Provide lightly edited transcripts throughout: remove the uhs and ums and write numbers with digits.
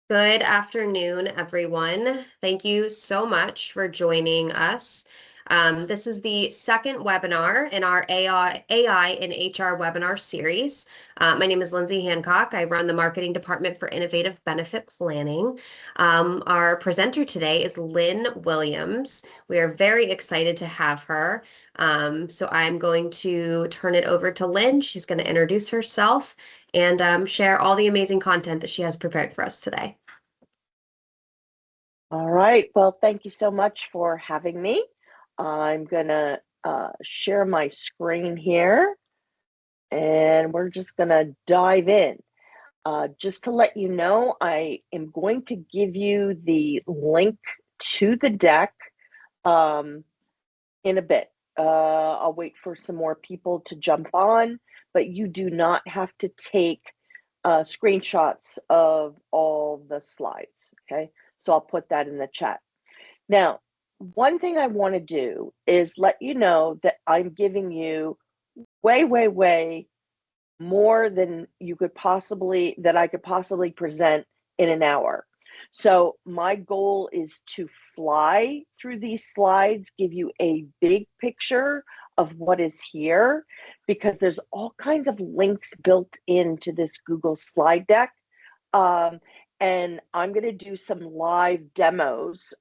Good afternoon, everyone. Thank you so much for joining us. This is the second webinar in our AI in HR webinar series. My name is Lindsay Hancock. I run the marketing department for Innovative Benefit Planning. Our presenter today is Lynn Williams. We are very excited to have her. So I'm going to turn it over to Lynn. She's going to introduce herself and share all the amazing content that she has prepared for us today. All right. Well, thank you so much for having me. I'm going to share my screen here, and we're just going to dive in. Just to let you know, I am going to give you the link to the deck in a bit. I'll wait for some more people to jump on, but you do not have to take screenshots of all the slides, okay? So I'll put that in the chat. Now, one thing I want to do is let you know that I'm giving you way more than I could possibly present in an hour. So my goal is to fly through these slides, give you a big picture of what is here, because there's all kinds of links built into this Google slide deck. And I'm going to do some live demos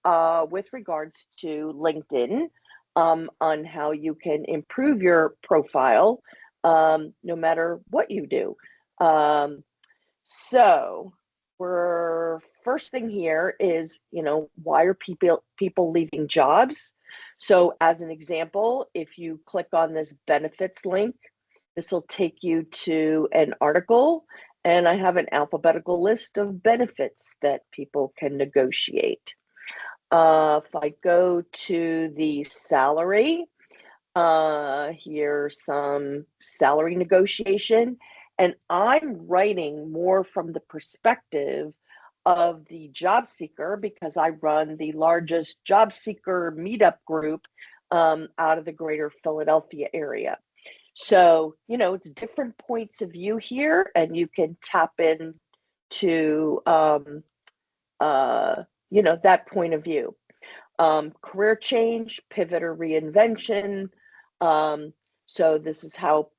with regards to LinkedIn on how you can improve your profile no matter what you do. So first thing here is, why are people leaving jobs? So as an example, if you click on this benefits link, this will take you to an article, and I have an alphabetical list of benefits that people can negotiate. If I go to the salary, here's some salary negotiation, and I'm writing more from the perspective of the job seeker because I run the largest job seeker meetup group out of the greater Philadelphia area. So, it's different points of view here, and you can tap in to, that point of view. Career change, pivot or reinvention. So this is how,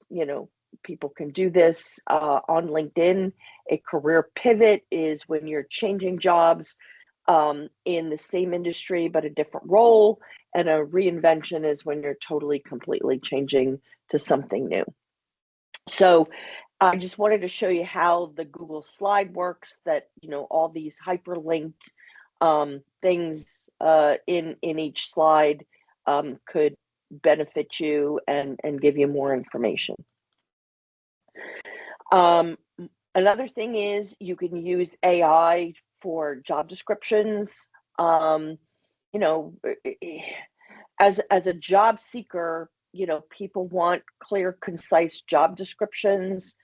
people can do this on LinkedIn. A career pivot is when you're changing jobs in the same industry, but a different role. And a reinvention is when you're totally, completely changing to something new. So I just wanted to show you how the Google slide works, that, all these hyperlinked things in each slide could benefit you and give you more information. Another thing is you can use AI for job descriptions. As a job seeker, people want clear, concise job descriptions,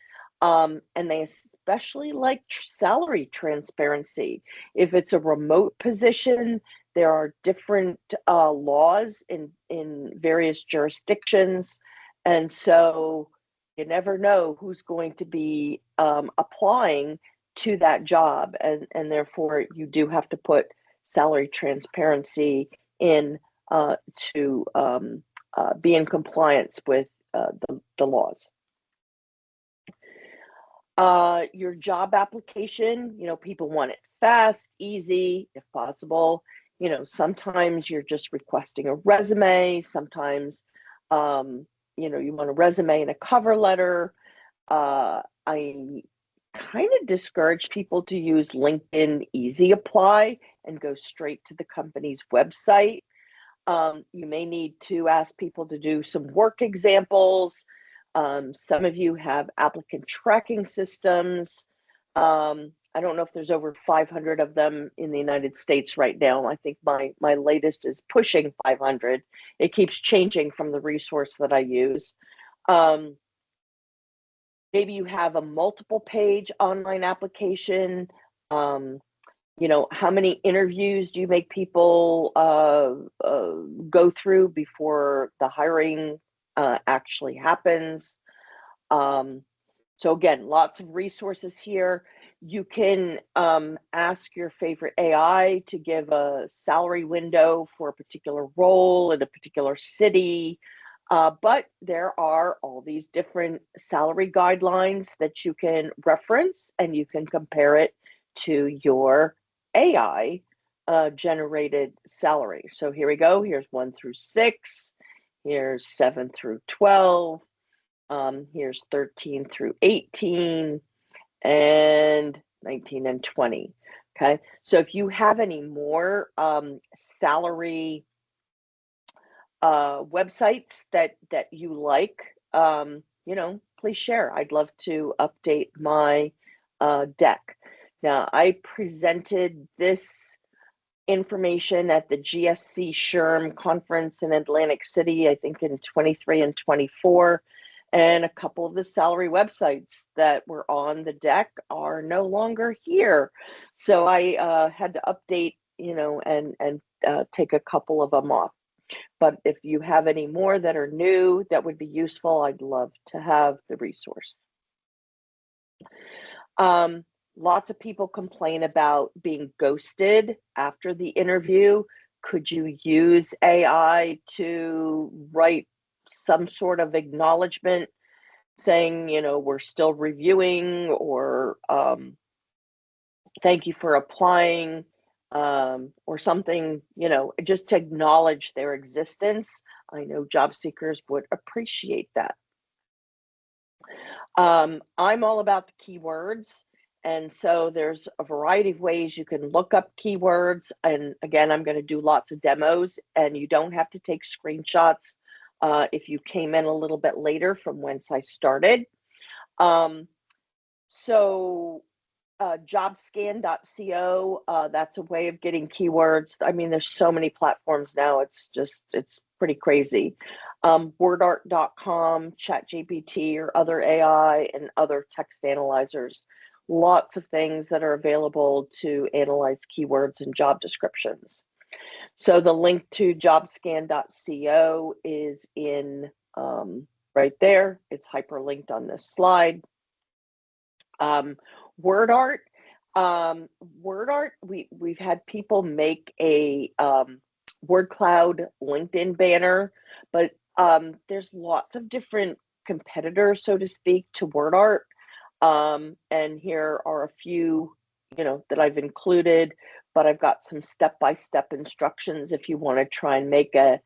and they especially like salary transparency. If it's a remote position, there are different laws in various jurisdictions, and so you never know who's going to be applying to that job, and therefore you do have to put salary transparency in to be in compliance with the laws. Your job application, people want it fast, easy, if possible. Sometimes you're just requesting a resume. Sometimes, you want a resume and a cover letter. I kind of discourage people to use LinkedIn Easy Apply and go straight to the company's website. You may need to ask people to do some work examples. Some of you have applicant tracking systems. I don't know if there's over 500 of them in the United States right now. I think my latest is pushing 500. It keeps changing from the resource that I use. Maybe you have a multiple page online application. How many interviews do you make people go through before the hiring actually happens? So again, lots of resources here. You can ask your favorite AI to give a salary window for a particular role in a particular city. But there are all these different salary guidelines that you can reference, and you can compare it to your AI generated salary. So here we go. Here's 1 through 6. Here's 7 through 12. Here's 13 through 18 and 19 and 20. Okay. So if you have any more salary websites that you like, please share. I'd love to update my deck. Now, I presented this information at the GSC SHRM conference in Atlantic City, I think in 23 and 24. And a couple of the salary websites that were on the deck are no longer here. So I had to update, and take a couple of them off. But if you have any more that are new that would be useful, I'd love to have the resource. Lots of people complain about being ghosted after the interview. Could you use AI to write some sort of acknowledgement saying, we're still reviewing, or thank you for applying, or something, just to acknowledge their existence? I know job seekers would appreciate that. I'm all about the keywords. And so there's a variety of ways you can look up keywords. And again, I'm going to do lots of demos, and you don't have to take screenshots if you came in a little bit later from whence I started. Jobscan.co, that's a way of getting keywords. I mean, there's so many platforms now. It's pretty crazy. Wordart.com, ChatGPT, or other AI and other text analyzers. Lots of things that are available to analyze keywords and job descriptions. So the link to jobscan.co is in right there. It's hyperlinked on this slide. WordArt. WordArt, we've had people make a word cloud LinkedIn banner, but there's lots of different competitors, so to speak, to WordArt. And here are a few, that I've included, but I've got some step-by-step instructions if you want to try and make a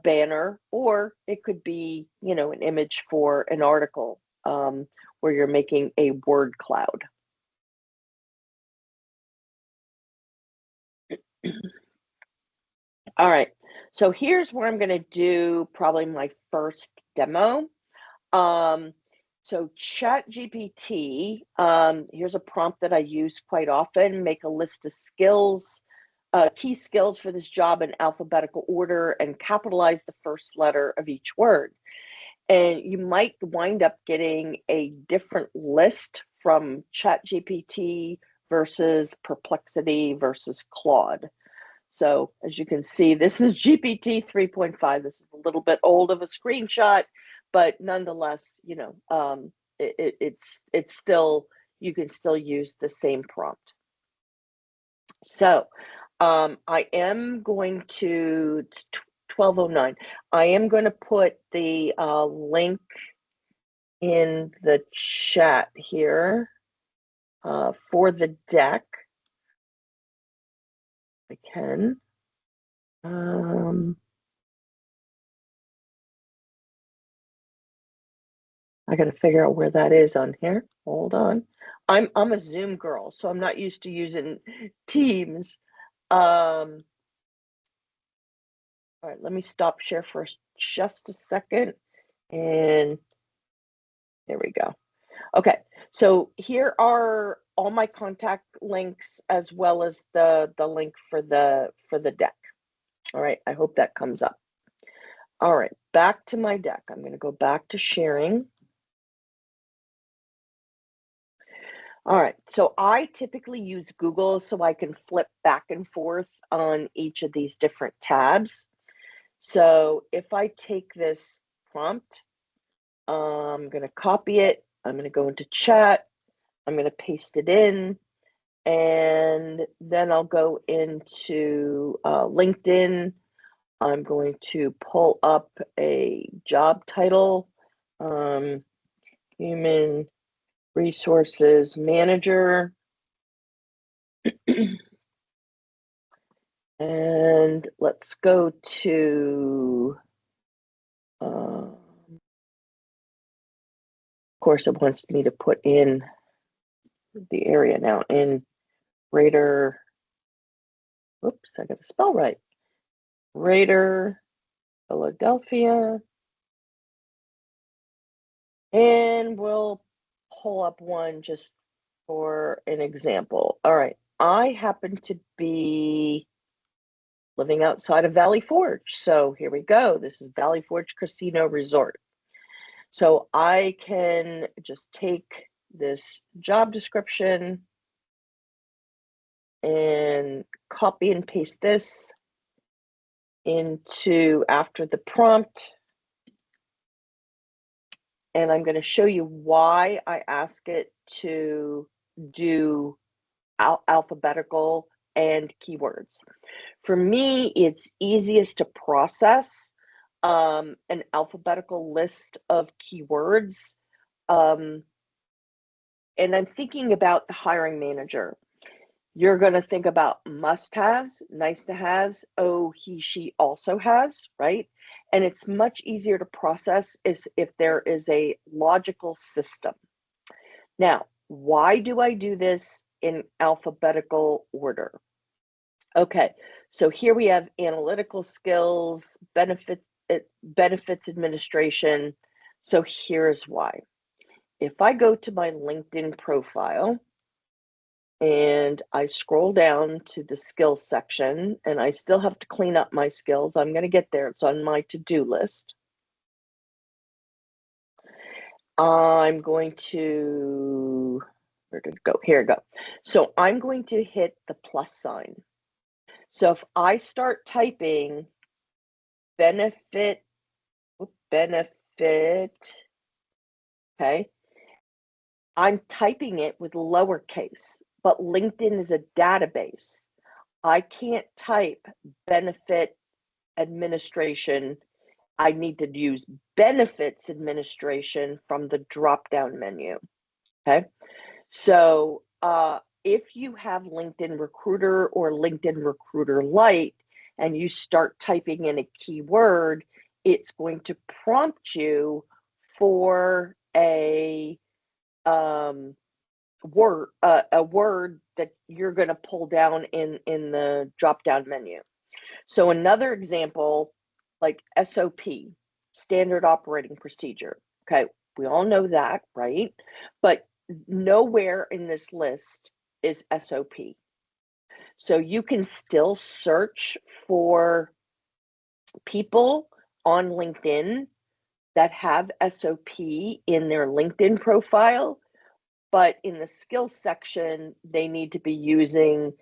banner, or it could be, an image for an article where you're making a word cloud. All right, so here's where I'm going to do probably my first demo. So ChatGPT, here's a prompt that I use quite often: make a list of skills, key skills for this job in alphabetical order, and capitalize the first letter of each word. And you might wind up getting a different list from ChatGPT versus Perplexity versus Claude. So as you can see, this is GPT 3.5. This is a little bit old of a screenshot, but nonetheless, it's still, you can still use the same prompt. So I am going to 1209. I am going to put the link in the chat here for the deck. I can. I got to figure out where that is on here. Hold on. I'm a Zoom girl, so I'm not used to using Teams. All right, let me stop share for just a second. And there we go. Okay, so here are all my contact links as well as the link for the deck. All right, I hope that comes up. All right, back to my deck. I'm going to go back to sharing. All right, so I typically use Google so I can flip back and forth on each of these different tabs. So if I take this prompt, I'm going to copy it. I'm going to go into chat. I'm going to paste it in, and then I'll go into LinkedIn. I'm going to pull up a job title, Human Resources Manager. And let's go to, of course, it wants me to put in the area now in Greater, oops, I got to spell right. Greater Philadelphia. And we'll pull up one just for an example. All right, I happen to be living outside of Valley Forge. So here we go. This is Valley Forge Casino Resort. So I can just take this job description and copy and paste this into after the prompt. And I'm going to show you why I ask it to do alphabetical and keywords. For me, it's easiest to process an alphabetical list of keywords. And I'm thinking about the hiring manager. You're going to think about must-haves, nice-to-haves, oh, he, she also has, right? And it's much easier to process if there is a logical system. Now, why do I do this in alphabetical order? Okay, so here we have analytical skills, benefits administration. So here's why. If I go to my LinkedIn profile and I scroll down to the skills section, and I still have to clean up my skills. I'm going to get there. It's on my to-do list. I'm going to, where did it go? Here it go. So I'm going to hit the plus sign. So if I start typing benefit, okay, I'm typing it with lowercase, but LinkedIn is a database. I can't type benefit administration. I need to use benefits administration from the drop-down menu, okay? So if you have LinkedIn Recruiter or LinkedIn Recruiter Lite and you start typing in a keyword, it's going to prompt you for a word that you're going to pull down in the drop-down menu. So another example, like SOP, standard operating procedure. Okay, we all know that, right? But nowhere in this list is SOP. So you can still search for people on LinkedIn that have SOP in their LinkedIn profile, but in the skills section, they need to be using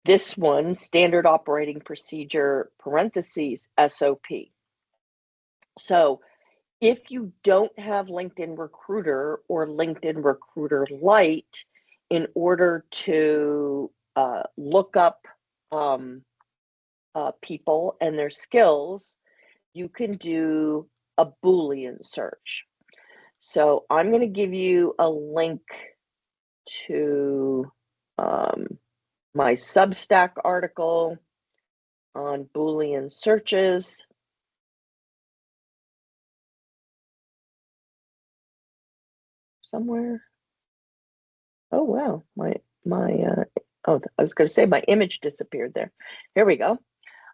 this one, standard operating procedure, parentheses, SOP. So if you don't have LinkedIn Recruiter or LinkedIn Recruiter Lite, in order to look up people and their skills, you can do a Boolean search. So I'm going to give you a link to my Substack article on Boolean searches. Somewhere. Oh wow, oh, I was going to say my image disappeared there. Here we go.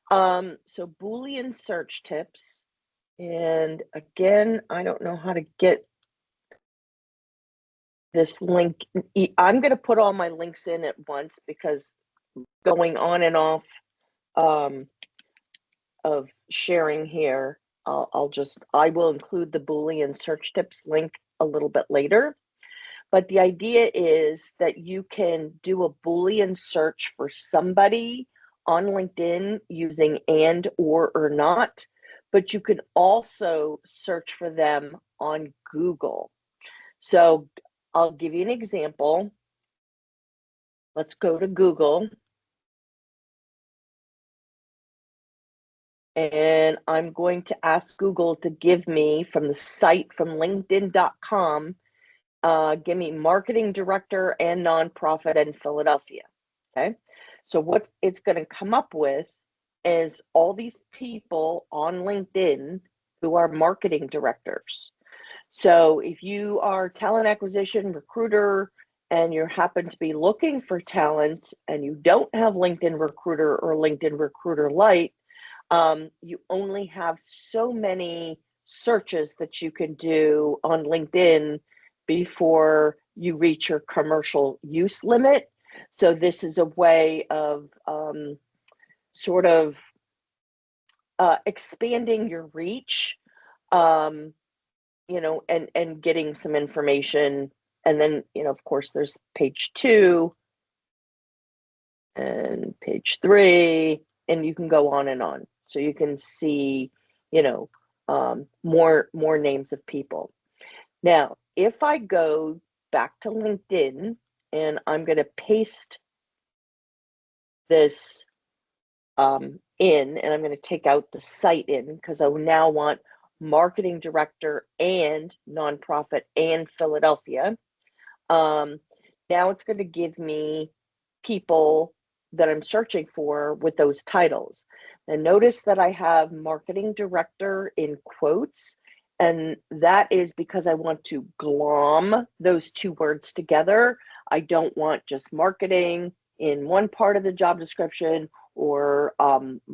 So Boolean search tips, and again, I don't know how to get this link. I'm going to put all my links in at once because going on and off of sharing here, I will include the Boolean search tips link a little bit later. But the idea is that you can do a Boolean search for somebody on LinkedIn using and or not, but you can also search for them on Google. So I'll give you an example. Let's go to Google. And I'm going to ask Google to give me from the site from linkedin.com, give me marketing director and nonprofit in Philadelphia. Okay. So what it's going to come up with is all these people on LinkedIn who are marketing directors. So if you are talent acquisition recruiter and you happen to be looking for talent and you don't have LinkedIn Recruiter or LinkedIn Recruiter Lite, you only have so many searches that you can do on LinkedIn before you reach your commercial use limit. So this is a way of sort of expanding your reach, and getting some information. And then, of course, there's page 2 and page 3, and you can go on and on. So you can see, more names of people. Now, if I go back to LinkedIn and I'm going to paste this in, and I'm going to take out the site in because I now want marketing director and nonprofit and Philadelphia. Now it's going to give me people that I'm searching for with those titles. And notice that I have marketing director in quotes, and that is because I want to glom those two words together. I don't want just marketing in one part of the job description or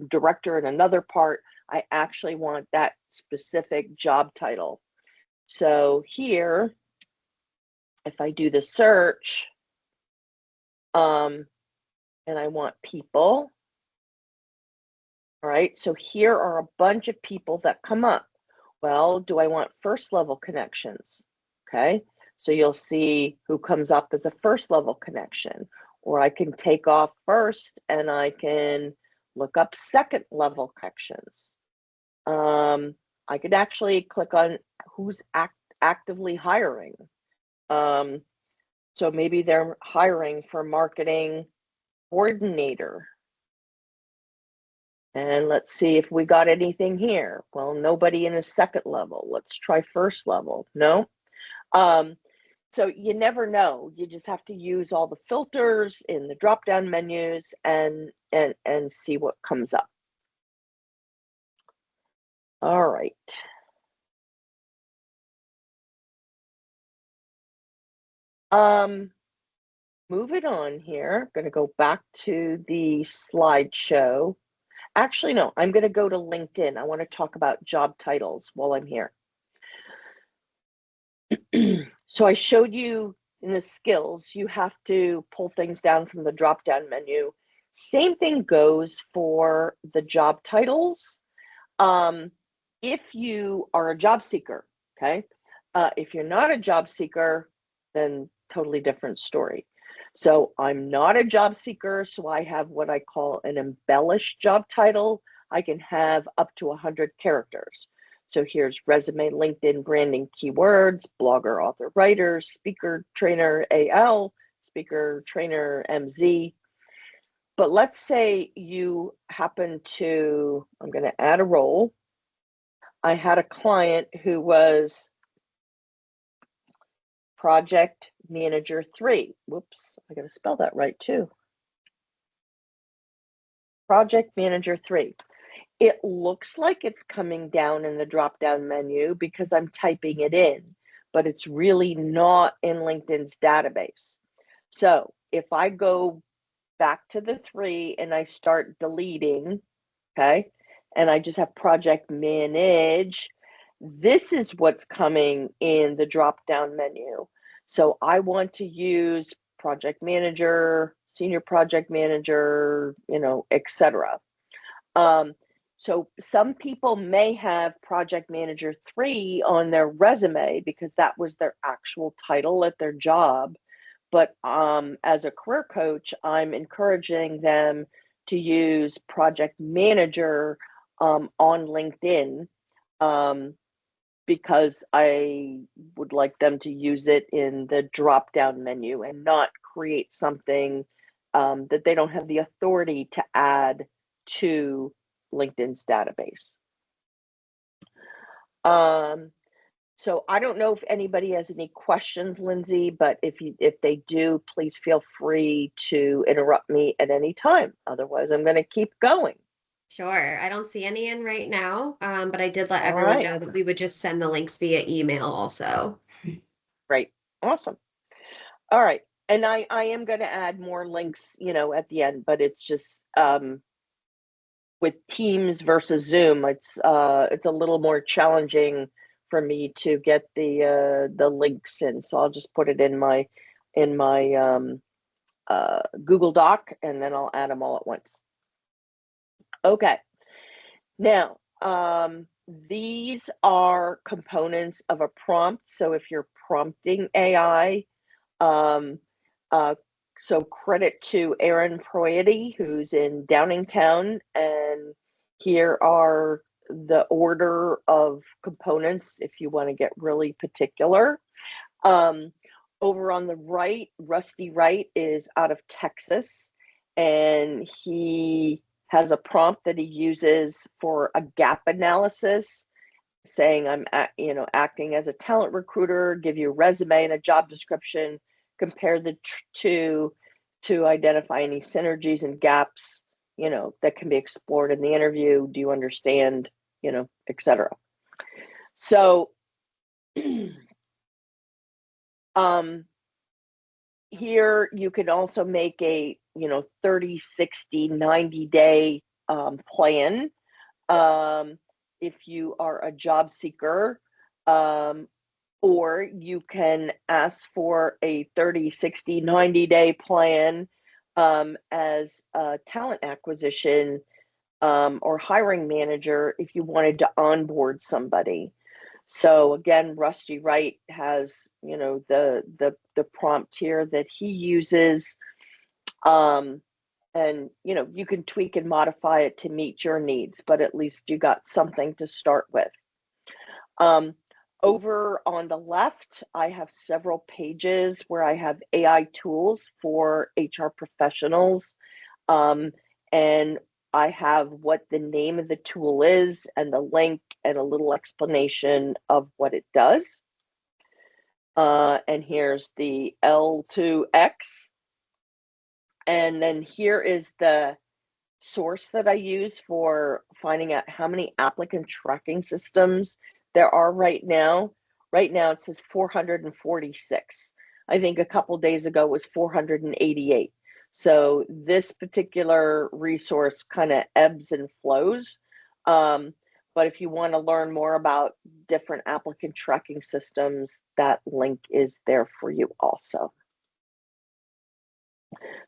director in another part. I actually want that specific job title. So here, if I do the search, and I want people, all right, so here are a bunch of people that come up. Well, do I want first level connections? Okay, so you'll see who comes up as a first level connection, or I can take off first and I can look up second level connections. I could actually click on who's actively hiring. So maybe they're hiring for marketing coordinator. And let's see if we got anything here. Well, nobody in the second level. Let's try first level. No. So you never know. You just have to use all the filters in the drop-down menus and see what comes up. All right. Moving on here. I'm going to go back to the slideshow. Actually, no, I'm going to go to LinkedIn. I want to talk about job titles while I'm here. So I showed you in the skills, you have to pull things down from the drop-down menu. Same thing goes for the job titles. If you are a job seeker, okay? If you're not a job seeker, then totally different story. So I'm not a job seeker, so I have what I call an embellished job title. I can have up to 100 characters. So here's resume, LinkedIn, branding, keywords, blogger, author, writer, speaker, trainer, AL, speaker, trainer, MZ. But let's say you happen to, I'm going to add a role. I had a client who was project manager 3. Whoops, I got to spell that right too. Project manager 3. It looks like it's coming down in the drop-down menu because I'm typing it in, but it's really not in LinkedIn's database. So if I go back to the 3 and I start deleting, okay, and I just have project manage, this is what's coming in the drop-down menu. So I want to use project manager, senior project manager, etc. So some people may have project manager 3 on their resume because that was their actual title at their job. But as a career coach, I'm encouraging them to use project manager on LinkedIn because I would like them to use it in the drop-down menu and not create something that they don't have the authority to add to LinkedIn's database. So I don't know if anybody has any questions, Lindsay, but if they do, please feel free to interrupt me at any time. Otherwise, I'm going to keep going. Sure. I don't see any in right now, but I did let All everyone right. know that we would just send the links via email also. Great. Awesome. All right. And I am going to add more links, at the end, but it's just with Teams versus Zoom, it's a little more challenging for me to get the links in. So I'll just put it in my Google Doc, and then I'll add them all at once. Okay. Now, these are components of a prompt. So if you're prompting AI, so credit to Aaron Proiety, who's in Downingtown, and here are the order of components if you want to get really particular. Over on the right, Rusty Wright is out of Texas, and he has a prompt that he uses for a gap analysis, saying I'm acting as a talent recruiter, give you a resume and a job description, compare the two to identify any synergies and gaps that can be explored in the interview. Do you understand, etc. So here you can also make a 30, 60, 90-day plan if you are a job seeker, or you can ask for a 30, 60, 90-day plan as a talent acquisition or hiring manager if you wanted to onboard somebody. So again, Rusty Wright has the prompt here that he uses, and you can tweak and modify it to meet your needs, but at least you got something to start with. Over on the left, I have several pages where I have AI tools for HR professionals, and I have what the name of the tool is and the link and a little explanation of what it does. And here's the L2X. And then here is the source that I use for finding out how many applicant tracking systems there are right now. Right now it says 446. I think a couple days ago was 488. So this particular resource kind of ebbs and flows. But if you want to learn more about different applicant tracking systems, that link is there for you also.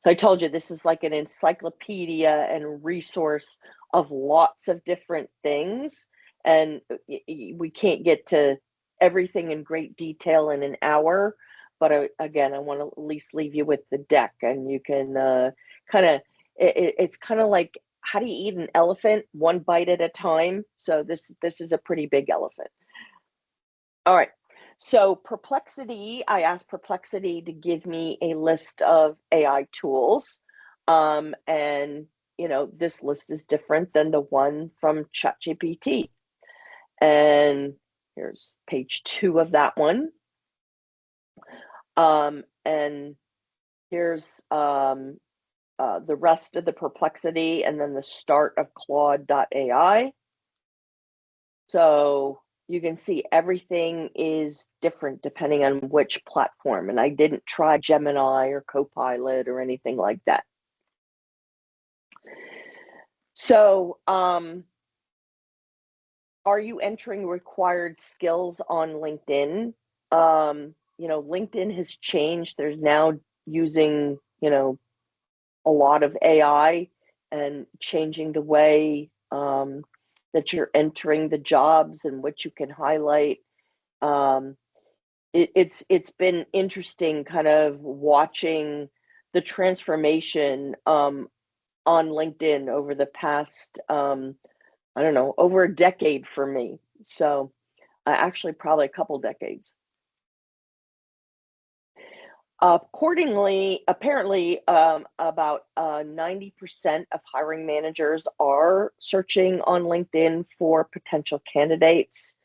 So I told you this is like an encyclopedia and resource of lots of different things. And we can't get to everything in great detail in an hour. But again, I want to at least leave you with the deck, and you can it's kind of like, how do you eat an elephant? One bite at a time. So this is a pretty big elephant. All right. So Perplexity, I asked Perplexity to give me a list of AI tools. And, this list is different than the one from ChatGPT. And here's page 2 of that one. And here's the rest of the Perplexity, and then the start of Claude.ai. So you can see everything is different depending on which platform. And I didn't try Gemini or Copilot or anything like that. So are you entering required skills on LinkedIn? LinkedIn has changed. There's now using, a lot of AI and changing the way that you're entering the jobs and what you can highlight. It's been interesting kind of watching the transformation on LinkedIn over the past over a decade for me. So actually probably a couple decades. Accordingly, apparently, about 90% of hiring managers are searching on LinkedIn for potential candidates.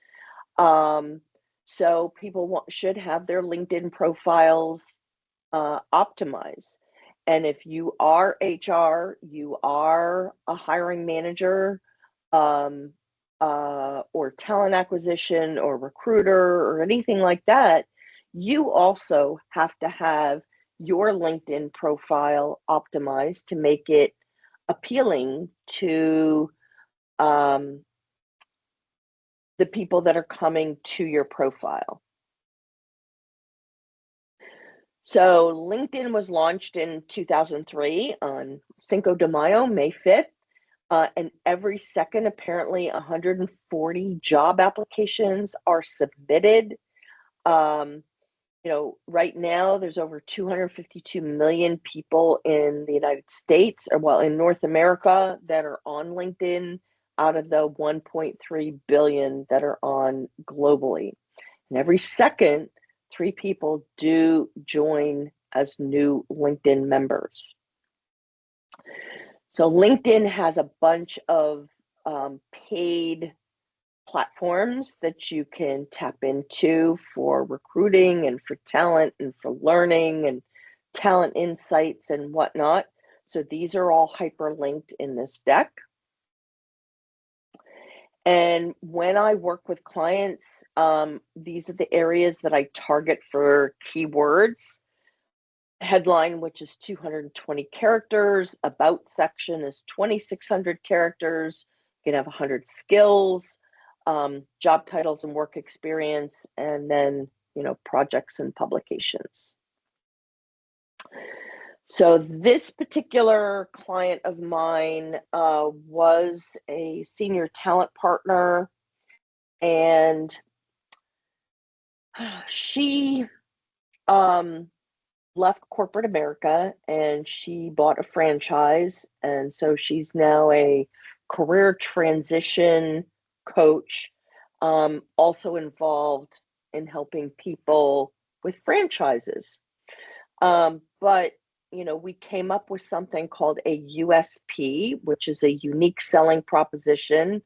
So people should have their LinkedIn profiles optimized. And if you are HR, you are a hiring manager, or talent acquisition or recruiter or anything like that, you also have to have your LinkedIn profile optimized to make it appealing to the people that are coming to your profile. So LinkedIn was launched in 2003 on Cinco de Mayo, May 5th. And every second, apparently 140 job applications are submitted. Right now there's over 252 million people in the United States, or well, in North America, that are on LinkedIn out of the 1.3 billion that are on globally. And every second, 3 people do join as new LinkedIn members. So LinkedIn has a bunch of paid platforms that you can tap into for recruiting and for talent and for learning and talent insights and whatnot. So these are all hyperlinked in this deck. And when I work with clients, these are the areas that I target for keywords. Headline, which is 220 characters. About section is 2,600 characters. You can have 100 skills, job titles and work experience, and then, projects and publications. So this particular client of mine was a senior talent partner, and she left corporate America and she bought a franchise. And so she's now a career transition coach, also involved in helping people with franchises. But we came up with something called a USP, which is a unique selling proposition,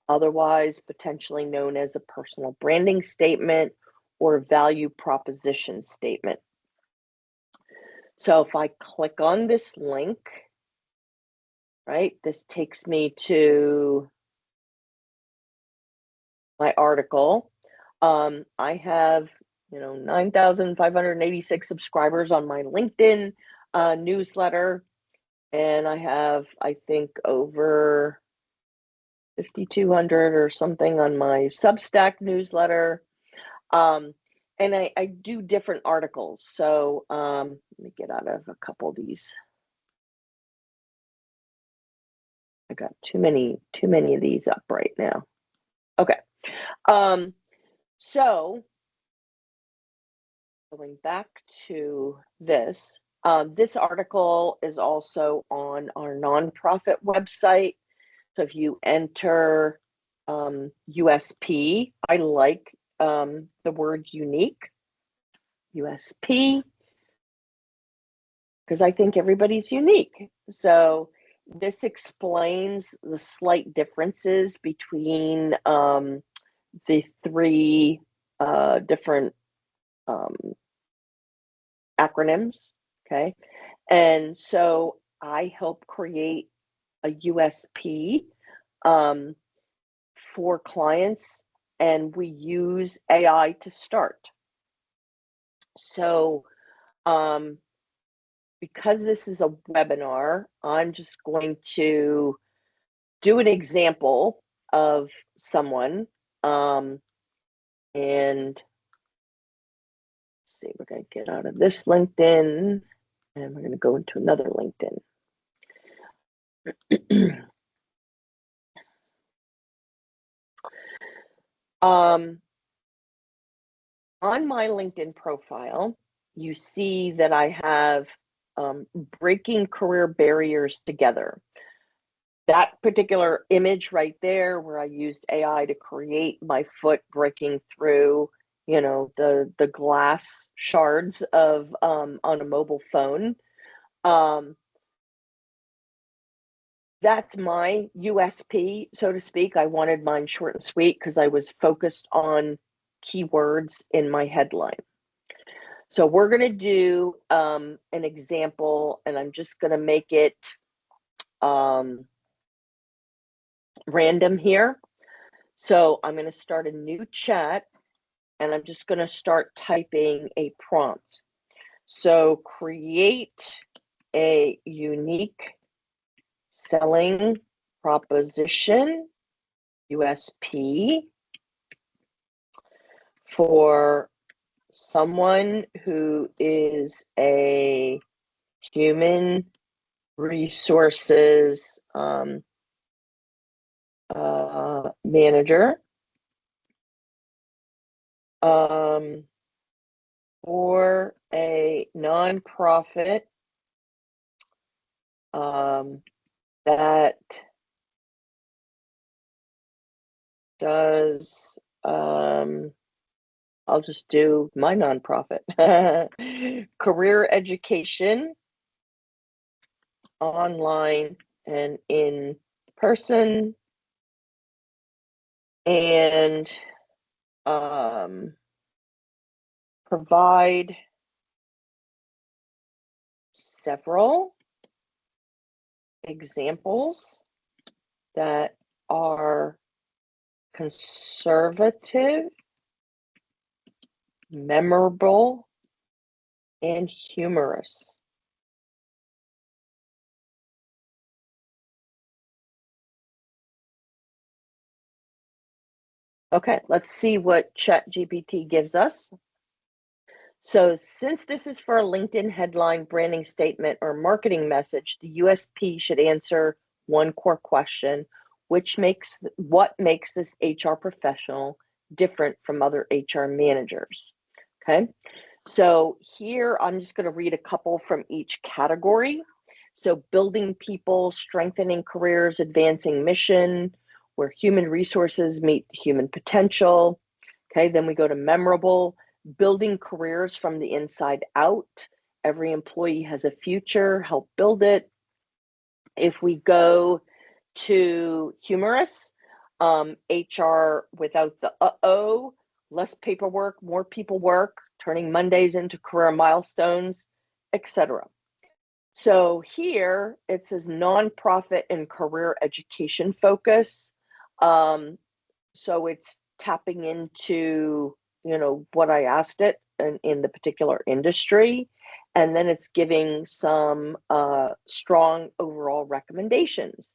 otherwise potentially known as a personal branding statement or value proposition statement. So if I click on this link, right, this takes me to my article. I have, 9,586 subscribers on my LinkedIn newsletter, and I have, I think, over 5,200 or something on my Substack newsletter. And I do different articles. So let me get out of a couple of these. I got too many of these up right now. Okay. So going back to this, this article is also on our nonprofit website. So if you enter USP, I like the word unique, USP, because I think everybody's unique. So this explains the slight differences between the 3 different acronyms, okay? And so I help create a USP for clients, and we use AI to start. So because this is a webinar, I'm just going to do an example of someone, and let's see, we're going to get out of this LinkedIn and we're going to go into another LinkedIn. On my LinkedIn profile, you see that I have breaking career barriers together. that particular image right there, where I used AI to create my foot breaking through, the glass shards of on a mobile phone. That's my USP, so to speak. I wanted mine short and sweet because I was focused on keywords in my headline. So we're going to do an example, and I'm just going to make it random here. So I'm going to start a new chat, and I'm just going to start typing a prompt. So create a unique selling proposition, USP, for someone who is a human resources manager for a nonprofit that does, I'll just do my nonprofit, career education, online and in person, and provide several examples that are conservative, memorable, and humorous. Okay, let's see what ChatGPT gives us. So since this is for a LinkedIn headline, branding statement, or marketing message, the USP should answer one core question: what makes this HR professional different from other HR managers? Okay, so here I'm just going to read a couple from each category. So building people, strengthening careers, advancing mission, where human resources meet human potential. Okay, then we go to memorable, building careers from the inside out. Every employee has a future, help build it. If we go to humorous, HR without the uh-oh, less paperwork, more people work, turning Mondays into career milestones, etc. So here it says nonprofit and career education focus. So it's tapping into, what I asked it in the particular industry. And then it's giving some strong overall recommendations.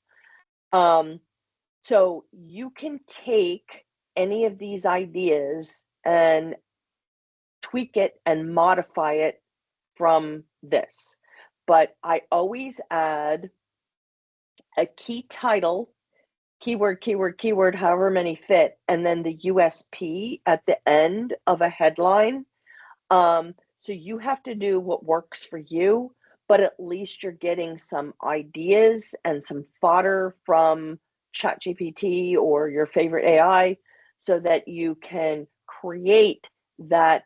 So you can take any of these ideas and tweak it and modify it from this. But I always add a key title, keyword, keyword, keyword, however many fit, and then the USP at the end of a headline. So you have to do what works for you, but at least you're getting some ideas and some fodder from ChatGPT or your favorite AI so that you can create that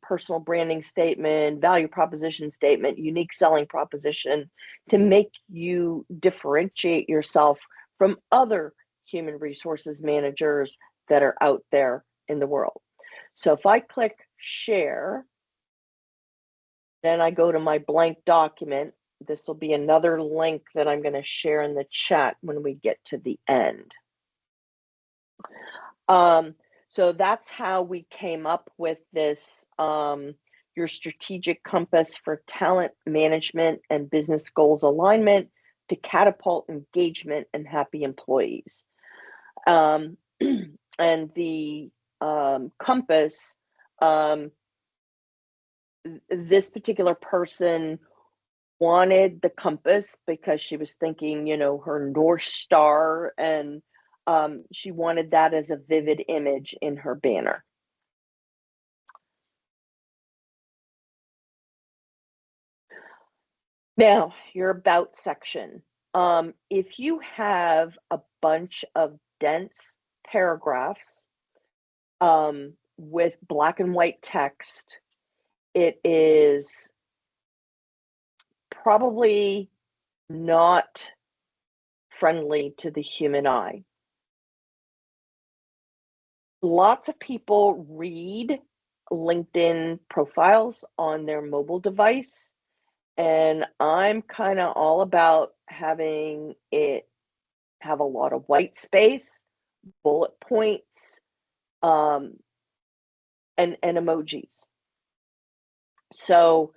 personal branding statement, value proposition statement, unique selling proposition to make you differentiate yourself from other human resources managers that are out there in the world. So if I click share, then I go to my blank document. This will be another link that I'm going to share in the chat when we get to the end. So that's how we came up with this, your strategic compass for talent management and business goals alignment to catapult engagement and happy employees. And the compass, this particular person wanted the compass because she was thinking, her North Star, and she wanted that as a vivid image in her banner. Now, your about section. If you have a bunch of dense paragraphs with black and white text, it is probably not friendly to the human eye. Lots of people read LinkedIn profiles on their mobile device, and I'm kind of all about having it have a lot of white space, bullet points, and emojis. So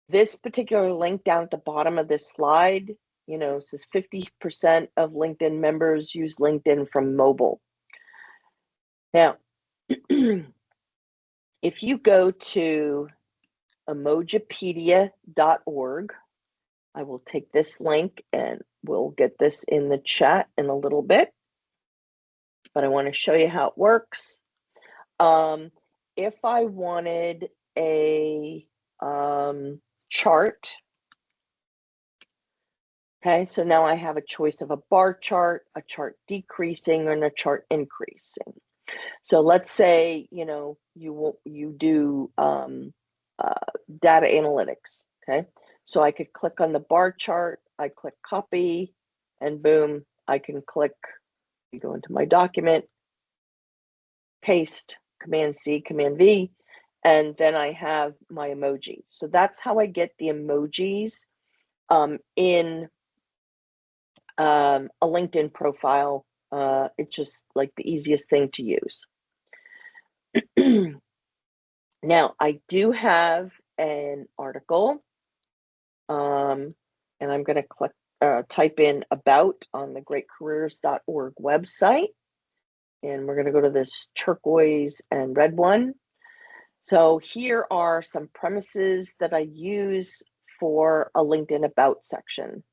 this particular link down at the bottom of this slide, says 50% of LinkedIn members use LinkedIn from mobile. Now, if you go to emojipedia.org, I will take this link and we'll get this in the chat in a little bit, but I want to show you how it works. If I wanted a chart, okay, so now I have a choice of a bar chart, a chart decreasing, and a chart increasing. So let's say, you do data analytics, okay? So I could click on the bar chart, I click copy, and boom, I can click, go into my document, paste, Command C, Command V, and then I have my emoji. So that's how I get the emojis in a LinkedIn profile. It's just like the easiest thing to use. Now, I do have an article, and I'm going to type in about on the greatcareers.org website, and we're going to go to this turquoise and red one. So here are some premises that I use for a LinkedIn about section.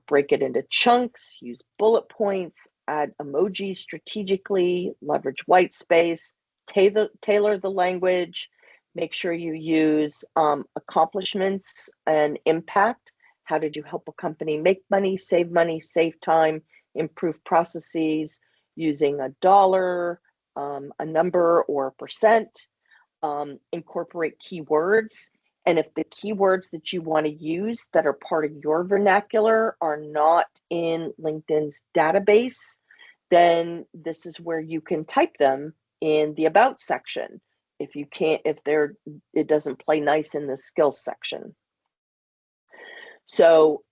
Break it into chunks, use bullet points, add emojis strategically, leverage white space, tailor the language, make sure you use accomplishments and impact. How did you help a company make money, save time, improve processes using a dollar, a number, or a percent. Incorporate keywords. And if the keywords that you want to use that are part of your vernacular are not in LinkedIn's database, then this is where you can type them in the about section. If you can't, it doesn't play nice in the skills section. So,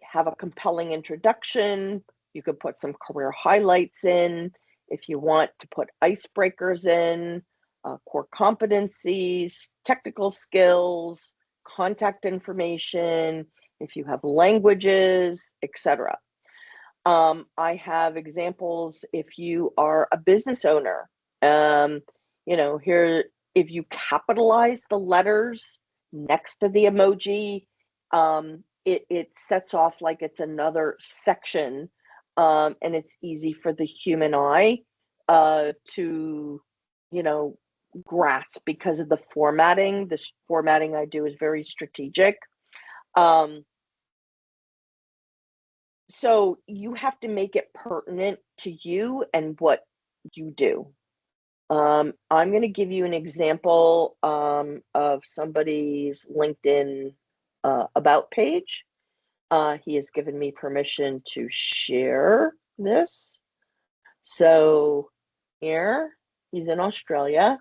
have a compelling introduction. You could put some career highlights in. If you want to put icebreakers in, core competencies, technical skills, contact information, if you have languages, etc. I have examples if you are a business owner. Here, if you capitalize the letters next to the emoji, it sets off like it's another section, and it's easy for the human eye to, grasp because of the formatting. This formatting I do is very strategic. So you have to make it pertinent to you and what you do. I'm going to give you an example of somebody's LinkedIn about page. He has given me permission to share this. So here, he's in Australia.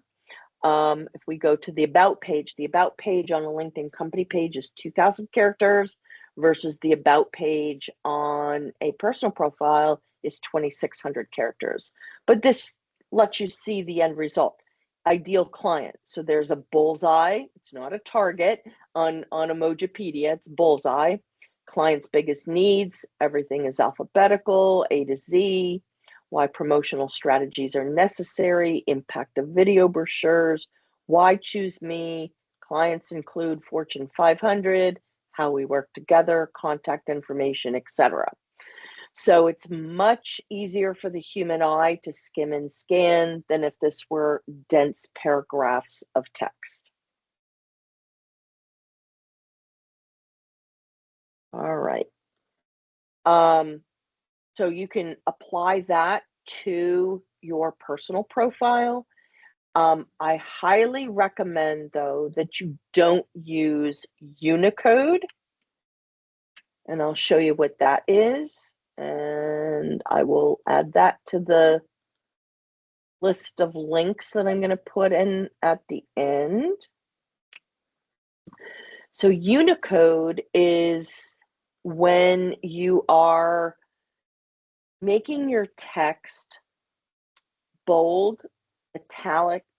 If we go to the about page on a LinkedIn company page is 2,000 characters versus the about page on a personal profile is 2,600 characters. But this lets you see the end result. Ideal client. So there's a bullseye. It's not a target on Emojipedia. It's bullseye. Client's biggest needs. Everything is alphabetical, A to Z. Why promotional strategies are necessary, impact of video brochures, why choose me, clients include Fortune 500, how we work together, contact information, etc. So it's much easier for the human eye to skim and scan than if this were dense paragraphs of text. All right. So you can apply that to your personal profile. I highly recommend, though, that you don't use Unicode, and I'll show you what that is. And I will add that to the list of links that I'm going to put in at the end. So Unicode is when you are making your text bold,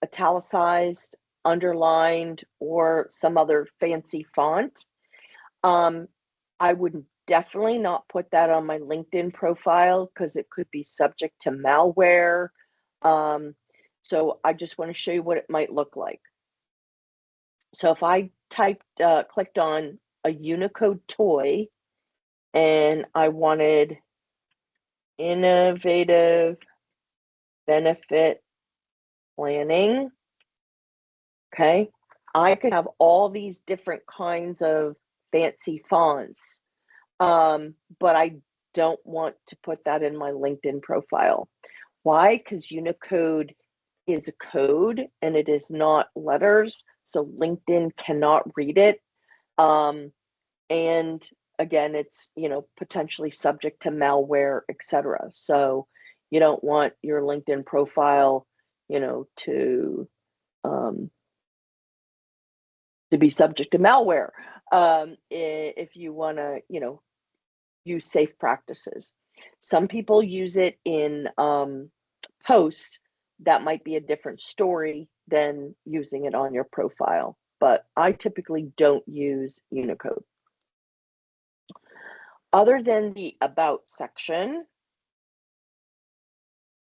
italicized, underlined, or some other fancy font. I would definitely not put that on my LinkedIn profile because it could be subject to malware. So I just want to show you what it might look like. So if I clicked on a Unicode toy and I wanted innovative benefit planning, okay, I could have all these different kinds of fancy fonts, but I don't want to put that in my LinkedIn profile. Why? Because Unicode is a code and it is not letters, so LinkedIn cannot read it. And again, it's, potentially subject to malware, etc. So you don't want your LinkedIn profile, to be subject to malware, if you want to, use safe practices. Some people use it in posts. That might be a different story than using it on your profile, but I typically don't use Unicode. Other than the About section,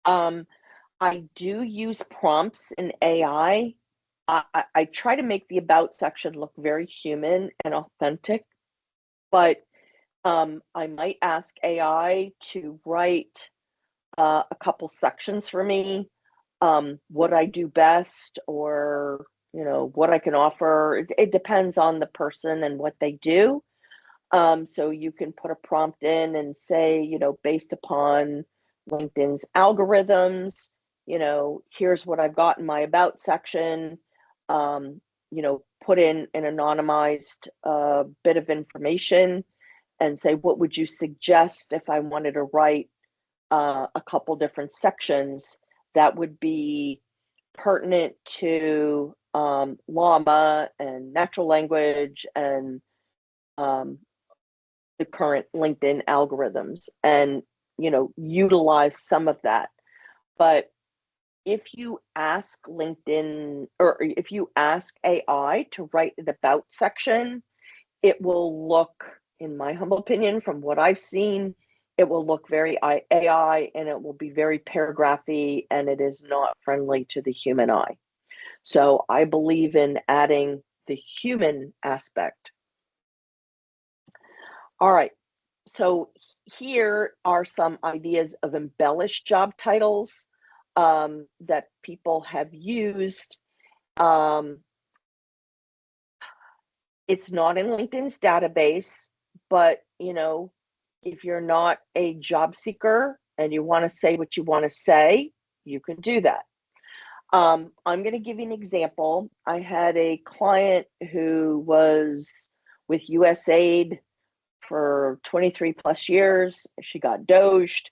I do use prompts in AI. I try to make the About section look very human and authentic, but I might ask AI to write a couple sections for me, what I do best, or what I can offer. It depends on the person and what they do. So you can put a prompt in and say, based upon LinkedIn's algorithms, here's what I've got in my About section. Put in an anonymized bit of information and say, what would you suggest if I wanted to write a couple different sections that would be pertinent to llama and natural language and the current LinkedIn algorithms, and utilize some of that. But if you ask LinkedIn, or if you ask AI to write an About section, it will look, in my humble opinion, from what I've seen, it will look very AI, and it will be very paragraphy, and it is not friendly to the human eye. So I believe in adding the human aspect. All right, so here are some ideas of embellished job titles that people have used. It's not in LinkedIn's database, but if you're not a job seeker and you want to say what you want to say, you can do that. I'm going to give you an example. I had a client who was with USAID for 23 plus years. She got doged,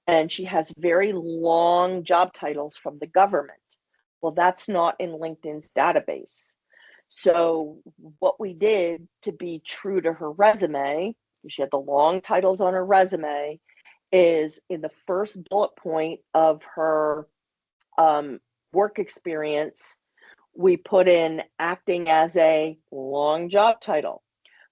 and she has very long job titles from the government. Well, that's not in LinkedIn's database. So what we did to be true to her resume, she had the long titles on her resume, is in the first bullet point of her work experience, we put in acting as a long job title.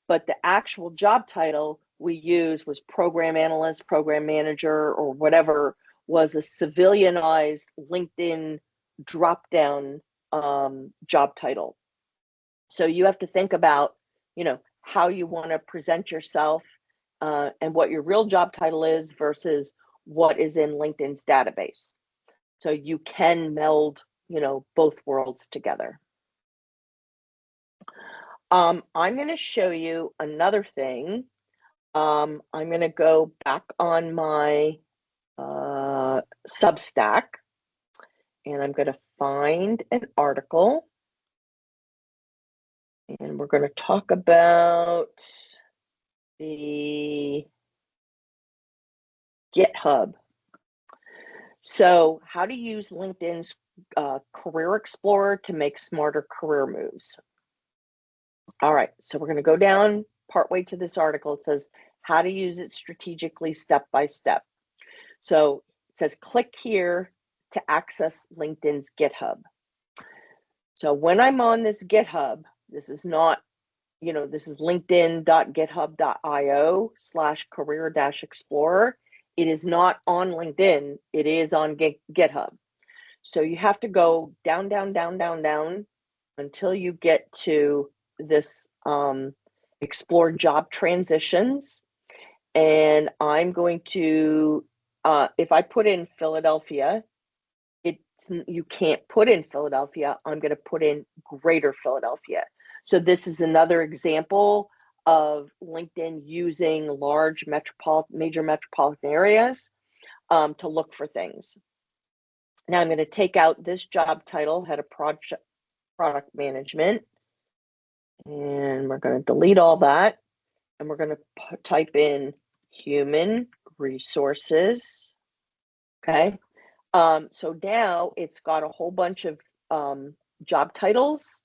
But the actual job title we used was program analyst, program manager, or whatever was a civilianized LinkedIn drop-down job title. So you have to think about, how you want to present yourself and what your real job title is versus what is in LinkedIn's database. So you can meld, both worlds together. I'm going to show you another thing I'm going to go back on my Substack, and I'm going to find an article, and we're going to talk about the GitHub. So how to use LinkedIn's Career Explorer to make smarter career moves. All right, so we're going to go down partway to this article. It says how to use it strategically step by step. So it says click here to access LinkedIn's GitHub. So when I'm on this GitHub, this is not, this is linkedin.github.io/career-explorer. It is not on LinkedIn. It is on GitHub. So you have to go down, down, down, down, down until you get to this explore job transitions. And I'm going to, if I put in Philadelphia, you can't put in Philadelphia. I'm going to put in Greater Philadelphia. So this is another example of LinkedIn using large major metropolitan areas to look for things. Now I'm going to take out this job title, head of product management, and we're going to delete all that, and we're going to type in human resources. Okay. So now it's got a whole bunch of job titles.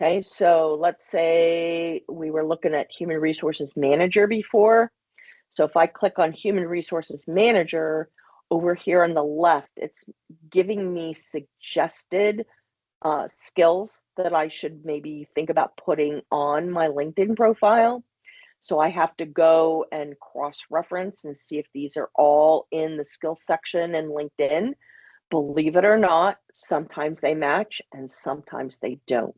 Okay, so let's say we were looking at human resources manager before. So if I click on human resources manager, over here on the left, it's giving me suggested skills that I should maybe think about putting on my LinkedIn profile. So I have to go and cross-reference and see if these are all in the skills section in LinkedIn. Believe it or not, sometimes they match and sometimes they don't.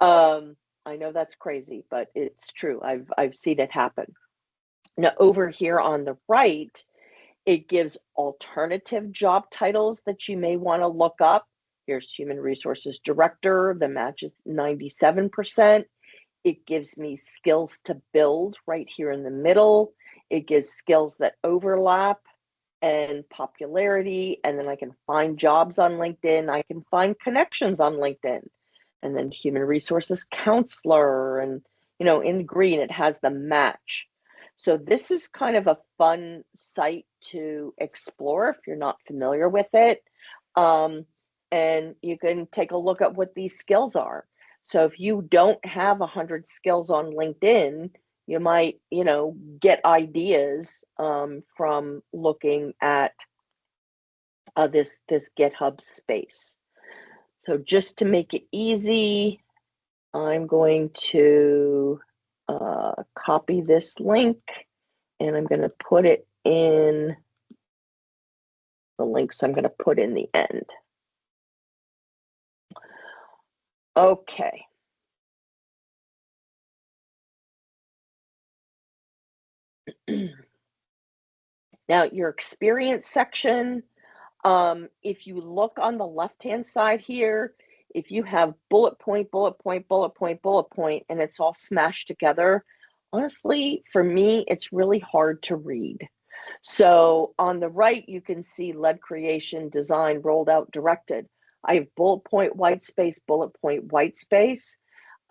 I know that's crazy, but it's true. I've seen it happen. Now over here on the right, it gives alternative job titles that you may want to look up. Here's human resources director, the match is 97%. It gives me skills to build right here in the middle. It gives skills that overlap and popularity, and then I can find jobs on LinkedIn. I can find connections on LinkedIn. And then human resources counselor, and in green it has the match. So this is kind of a fun site to explore if you're not familiar with it. And you can take a look at what these skills are. So if you don't have 100 skills on LinkedIn, you might, get ideas from looking at this GitHub space. So just to make it easy, I'm going to copy this link, and I'm going to put it in the links I'm going to put in the end. Okay. Now your experience section, if you look on the left-hand side here, if you have bullet point, bullet point, bullet point, bullet point, and it's all smashed together, honestly, for me, it's really hard to read. So on the right, you can see lead creation, design, rolled out, directed. I have bullet point, white space, bullet point, white space.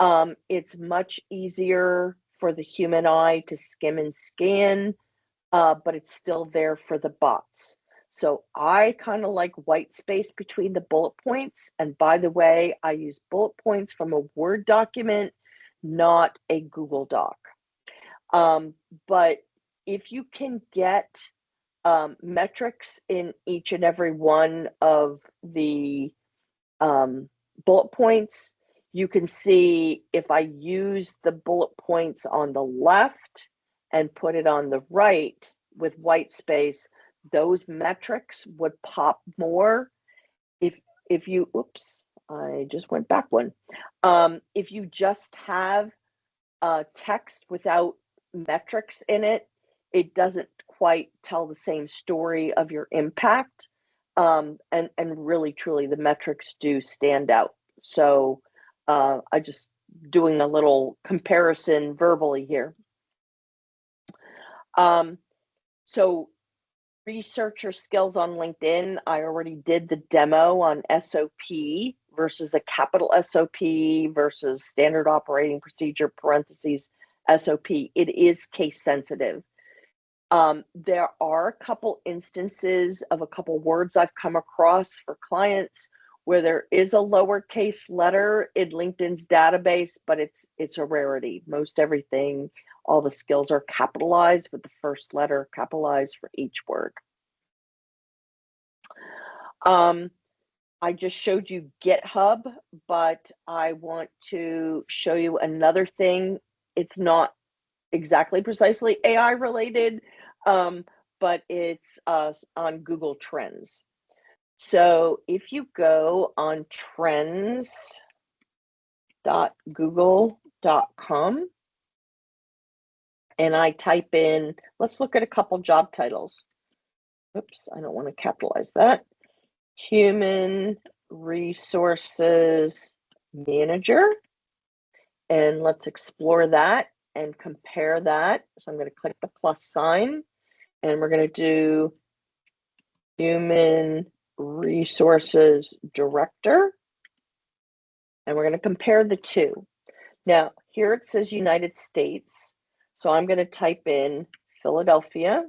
It's much easier for the human eye to skim and scan, but it's still there for the bots. So I kind of like white space between the bullet points. And by the way, I use bullet points from a Word document, not a Google Doc. But if you can get metrics in each and every one of the bullet points, you can see if I use the bullet points on the left and put it on the right with white space, those metrics would pop more. If you, oops, I just went back one. If you just have text without metrics in it, it doesn't quite tell the same story of your impact. And really, truly, the metrics do stand out. So I just doing a little comparison verbally here. So researcher skills on LinkedIn, I already did the demo on SOP versus a capital SOP versus standard operating procedure, parentheses, SOP. It is case sensitive. There are a couple instances of a couple words I've come across for clients where there is a lowercase letter in LinkedIn's database, but it's a rarity. Most everything, all the skills are capitalized with the first letter capitalized for each word. I just showed you GitHub, but I want to show you another thing. It's not exactly precisely AI related, but it's on Google Trends. So if you go on trends.google.com and I type in, let's look at a couple job titles. Oops, I don't want to capitalize that. Human Resources Manager. And let's explore that and compare that. So I'm going to click the plus sign and we're going to do Human Resources Director. And we're going to compare the two. Now, here it says United States. So I'm going to type in Philadelphia.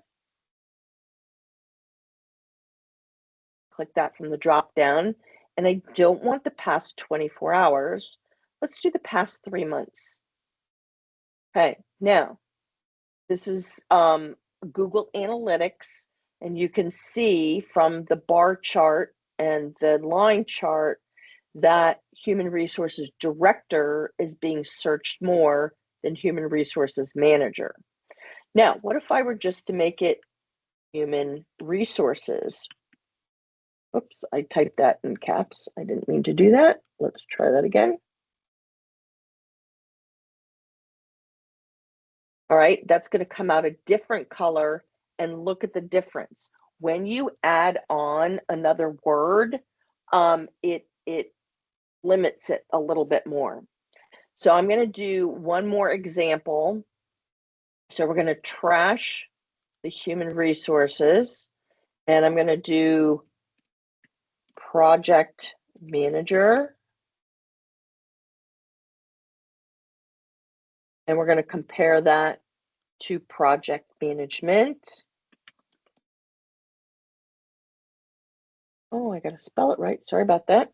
Click that from the drop down. And I don't want the past 24 hours. Let's do the past 3 months. Okay, now this is Google Analytics, and you can see from the bar chart and the line chart that Human Resources Director is being searched more than Human Resources Manager. Now, what if I were just to make it Human Resources? Oops, I typed that in caps. I didn't mean to do that. Let's try that again. All right, that's going to come out a different color, and look at the difference. When you add on another word, it limits it a little bit more. So I'm going to do one more example. So we're going to trash the human resources, and I'm going to do project manager. And we're going to compare that to project management. Oh, I got to spell it right. Sorry about that.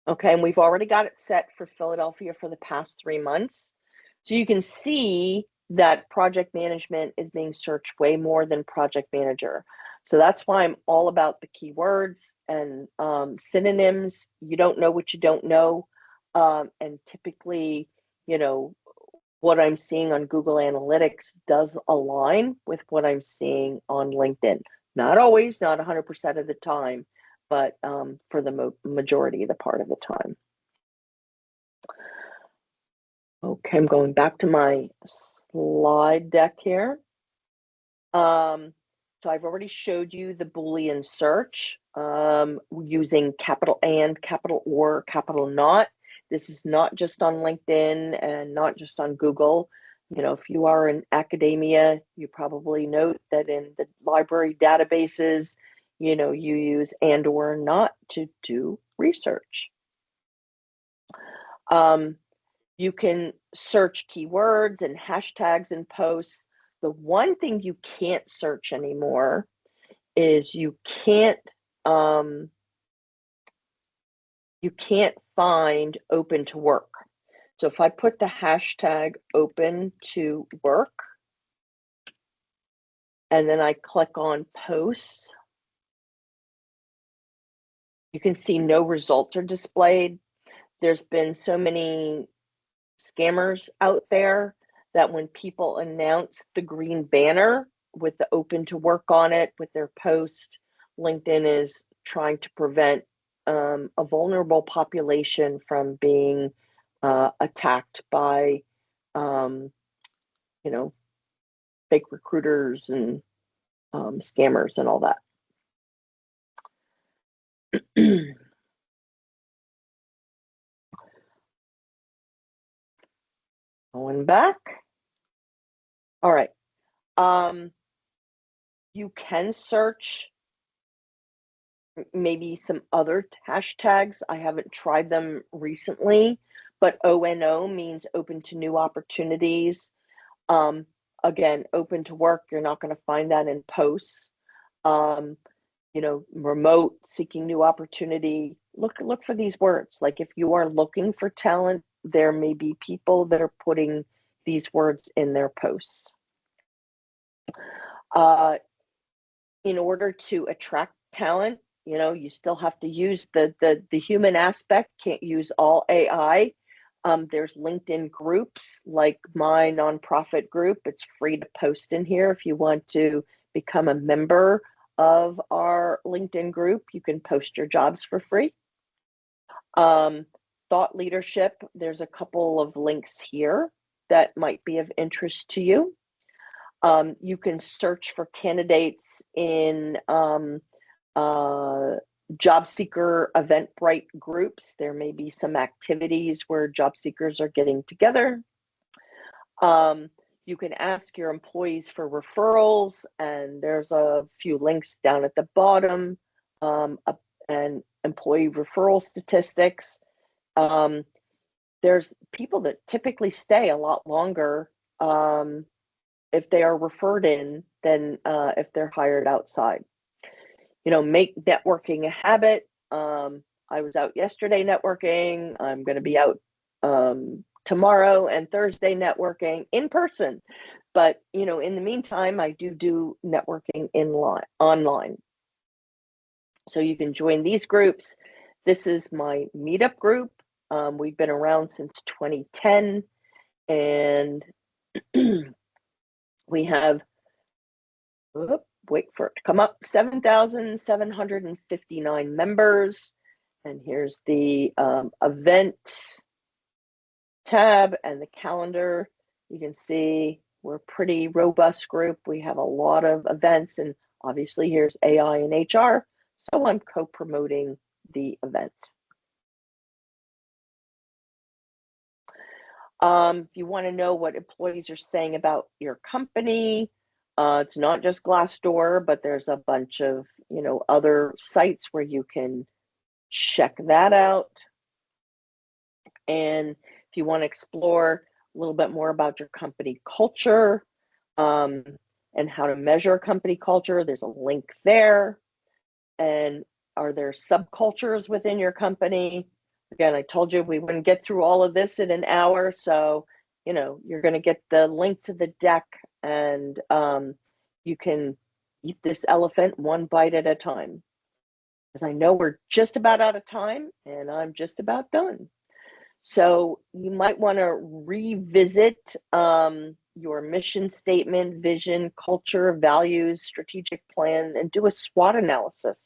Okay, and we've already got it set for Philadelphia for the past 3 months. So you can see that project management is being searched way more than project manager. So that's why I'm all about the keywords and synonyms. You don't know what you don't know. And typically, you know, what I'm seeing on Google Analytics does align with what I'm seeing on LinkedIn. Not always, not 100% of the time, but for the majority of the part of the time. Okay, I'm going back to my slide deck here. So I've already showed you the Boolean search using capital and, capital or, capital not. This is not just on LinkedIn and not just on Google. You know, if you are in academia, you probably note that in the library databases, you know, you use and or not to do research. You can search keywords and hashtags and posts. The one thing you can't search anymore is you can't find open to work. So if I put the hashtag open to work and then I click on posts, you can see no results are displayed. There's been so many scammers out there that when people announce the green banner with the open to work on it with their post, LinkedIn is trying to prevent a vulnerable population from being attacked by, you know, fake recruiters and scammers and all that. Going back. All right. You can search maybe some other hashtags. I haven't tried them recently, but ONO means open to new opportunities. Um, Again, open to work, you're not going to find that in posts. Um, remote, seeking new opportunity. Look for these words. Like if you are looking for talent, there may be people that are putting these words in their posts. In order to attract talent, you still have to use the human aspect. Can't use all AI. There's LinkedIn groups like my nonprofit group. It's free to post in here. If you want to become a member of our LinkedIn group, you can post your jobs for free. Thought leadership, there's a couple of links here that might be of interest to you. You can search for candidates in job seeker Eventbrite groups. There may be some activities where job seekers are getting together. You can ask your employees for referrals, and there's a few links down at the bottom, and employee referral statistics. There's people that typically stay a lot longer if they are referred in than if they're hired outside. Make networking a habit. I was out yesterday networking. I'm going to be out tomorrow and Thursday networking in person. But, in the meantime, I do networking online. So you can join these groups. This is my meetup group. We've been around since 2010, and we have, wait for it to come up, 7,759 members. And here's the event tab and the calendar. You can see we're a pretty robust group. We have a lot of events, and obviously here's AI and HR. So I'm co-promoting the event. If you want to know what employees are saying about your company, it's not just Glassdoor, but there's a bunch of other sites where you can check that out. And if you want to explore a little bit more about your company culture and how to measure company culture, there's a link there. And are there subcultures within your company? Again, I told you we wouldn't get through all of this in an hour, so you're going to get the link to the deck, and you can eat this elephant one bite at a time. Because I know we're just about out of time, and I'm just about done. So you might want to revisit your mission statement, vision, culture, values, strategic plan, and do a SWOT analysis.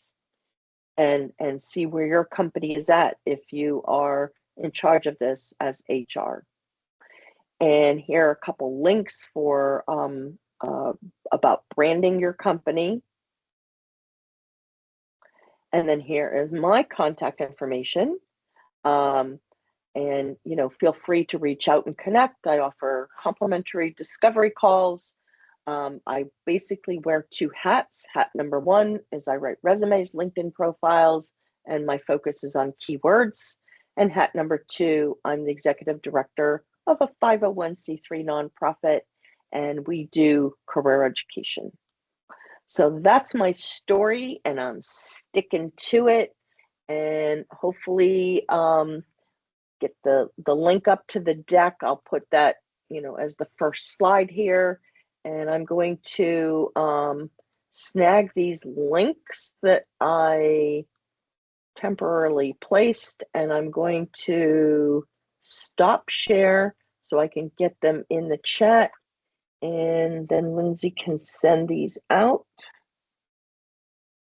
And see where your company is at if you are in charge of this as HR. And here are a couple links for about branding your company. And then here is my contact information. And feel free to reach out and connect. I offer complimentary discovery calls. I basically wear two hats. Hat number one is I write resumes, LinkedIn profiles, and my focus is on keywords. And hat number two, I'm the executive director of a 501c3 nonprofit, and we do career education. So that's my story, and I'm sticking to it. And hopefully, get the link up to the deck. I'll put that, as the first slide here. And I'm going to snag these links that I temporarily placed, and I'm going to stop share so I can get them in the chat, and then Lindsay can send these out.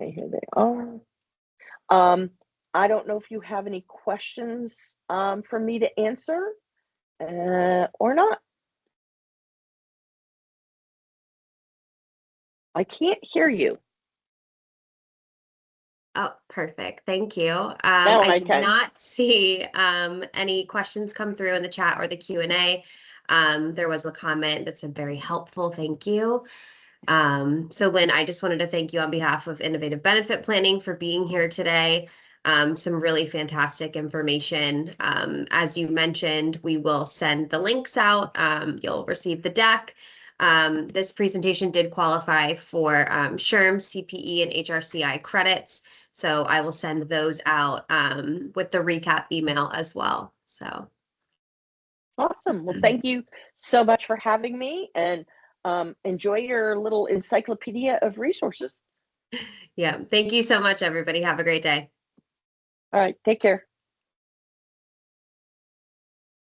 Okay, here they are. I don't know if you have any questions for me to answer or not. I can't hear you. Oh, perfect. Thank you. Now I I did can. not see any questions come through in the chat or the Q&A. There was a comment that said very helpful. Thank you. So Lynn, I just wanted to thank you on behalf of Innovative Benefit Planning for being here today. Some really fantastic information. As you mentioned, we will send the links out. You'll receive the deck. This presentation did qualify for SHRM, CPE, and HRCI credits. So I will send those out with the recap email as well. So Awesome. Well, thank you so much for having me, and enjoy your little encyclopedia of resources. yeah, thank you so much, everybody. Have a great day. All right, take care.